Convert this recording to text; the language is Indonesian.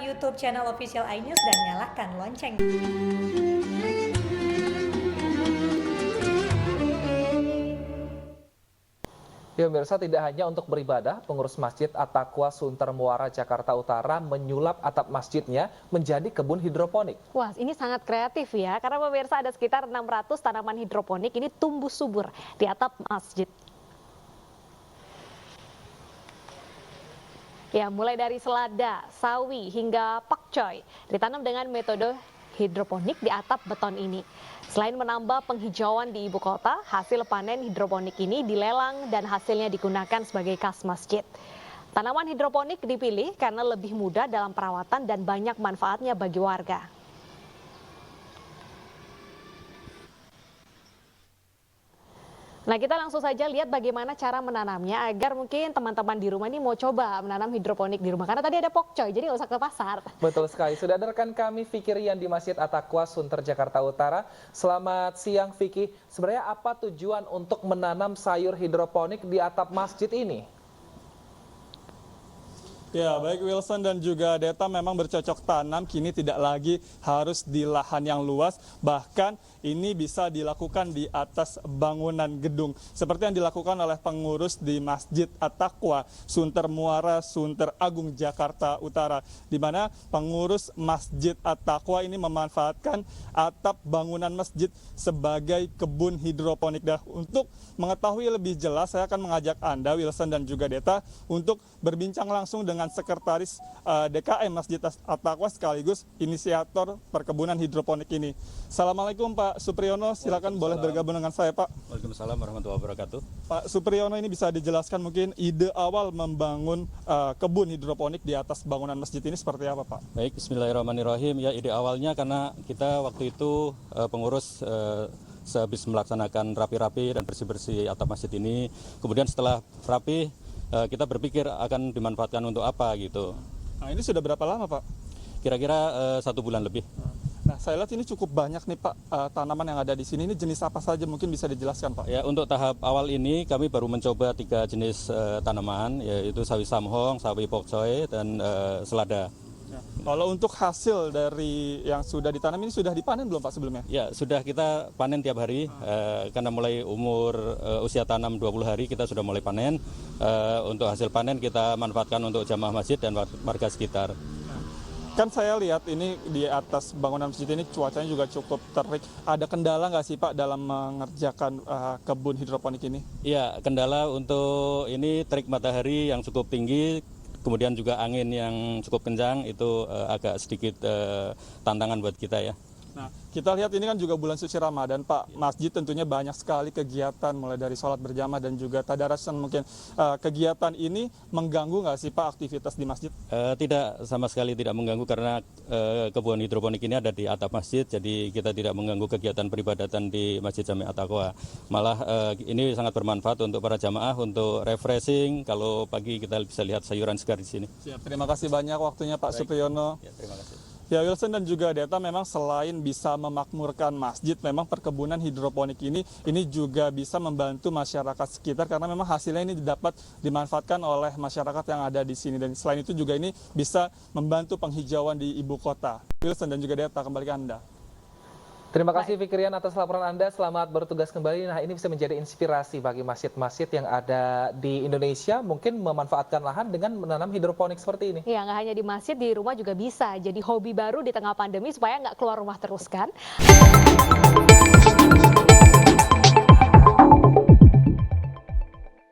YouTube channel Official iNews dan nyalakan lonceng. Ya pemirsa, tidak hanya untuk beribadah, pengurus Masjid At-Taqwa Sunter Muara Jakarta Utara menyulap atap masjidnya menjadi kebun hidroponik. Wah, ini sangat kreatif ya, karena pemirsa ada sekitar 600 tanaman hidroponik ini tumbuh subur di atap masjid. Ya, mulai dari selada, sawi, hingga pakcoy ditanam dengan metode hidroponik di atap beton ini. Selain menambah penghijauan di ibu kota, hasil panen hidroponik ini dilelang dan hasilnya digunakan sebagai kas masjid. Tanaman hidroponik dipilih karena lebih mudah dalam perawatan dan banyak manfaatnya bagi warga. Nah, kita langsung saja lihat bagaimana cara menanamnya agar mungkin teman-teman di rumah ini mau coba menanam hidroponik di rumah. Karena tadi ada pokcoy, jadi nggak usah ke pasar. Betul sekali. Sudah ada rekan kami Vicky Rian di Masjid At-Taqwa Sunter Jakarta Utara. Selamat siang Vicky. Sebenarnya apa tujuan untuk menanam sayur hidroponik di atap masjid ini? Ya, baik Wilson dan juga Deta, memang bercocok tanam kini tidak lagi harus di lahan yang luas, bahkan ini bisa dilakukan di atas bangunan gedung. Seperti yang dilakukan oleh pengurus di Masjid At-Taqwa Sunter Muara Sunter Agung Jakarta Utara, di mana pengurus Masjid At-Taqwa ini memanfaatkan atap bangunan masjid sebagai kebun hidroponik. Dan untuk mengetahui lebih jelas, saya akan mengajak Anda, Wilson dan juga Deta, untuk berbincang langsung dengan Sekretaris DKM Masjid At-Taqwa sekaligus inisiator perkebunan hidroponik ini. Assalamualaikum Pak Supriyono, silakan boleh bergabung dengan saya Pak. Waalaikumsalam warahmatullahi wabarakatuh. Pak Supriyono, ini bisa dijelaskan mungkin ide awal membangun kebun hidroponik di atas bangunan masjid ini seperti apa Pak? Baik, bismillahirrahmanirrahim. Ya, ide awalnya karena kita waktu itu pengurus sehabis melaksanakan rapi-rapi dan bersih-bersih atap masjid ini, kemudian setelah rapi kita berpikir akan dimanfaatkan untuk apa gitu. Nah, ini sudah berapa lama Pak? Kira-kira 1 bulan lebih. Nah, saya lihat ini cukup banyak nih Pak tanaman yang ada di sini. Ini jenis apa saja mungkin bisa dijelaskan Pak? Ya, untuk tahap awal ini kami baru mencoba 3 jenis tanaman, yaitu sawi samhong, sawi pokcoy, dan selada. Ya. Kalau untuk hasil dari yang sudah ditanam ini sudah dipanen belum Pak sebelumnya? Ya, sudah kita panen tiap hari, karena mulai umur usia tanam 20 hari kita sudah mulai panen. Untuk hasil panen kita manfaatkan untuk jamaah masjid dan warga sekitar. Kan saya lihat ini di atas bangunan masjid ini cuacanya juga cukup terik. Ada kendala nggak sih Pak dalam mengerjakan kebun hidroponik ini? Iya, kendala untuk ini terik matahari yang cukup tinggi, kemudian juga angin yang cukup kencang, itu agak sedikit tantangan buat kita ya. Nah, kita lihat ini kan juga bulan suci Ramadan Pak. Masjid tentunya banyak sekali kegiatan, mulai dari sholat berjamaah dan juga tadarasan mungkin. Kegiatan ini mengganggu nggak sih Pak aktivitas di masjid? Tidak, sama sekali tidak mengganggu karena kebun hidroponik ini ada di atap masjid, jadi kita tidak mengganggu kegiatan peribadatan di Masjid Jami At-Taqwa. Malah ini sangat bermanfaat untuk para jamaah untuk refreshing. Kalau pagi kita bisa lihat sayuran segar di sini. Siap, terima kasih banyak waktunya Pak Supriyono. Ya, terima kasih. Ya Wilson dan juga Deta, memang selain bisa memakmurkan masjid, memang perkebunan hidroponik ini juga bisa membantu masyarakat sekitar karena memang hasilnya ini dapat dimanfaatkan oleh masyarakat yang ada di sini, dan selain itu juga ini bisa membantu penghijauan di ibu kota. Wilson dan juga Deta, kembali ke Anda. Terima kasih Vicky Rian atas laporan Anda, selamat bertugas kembali. Nah, ini bisa menjadi inspirasi bagi masjid-masjid yang ada di Indonesia, mungkin memanfaatkan lahan dengan menanam hidroponik seperti ini. Ya, nggak hanya di masjid, di rumah juga bisa. Jadi hobi baru di tengah pandemi supaya nggak keluar rumah terus kan.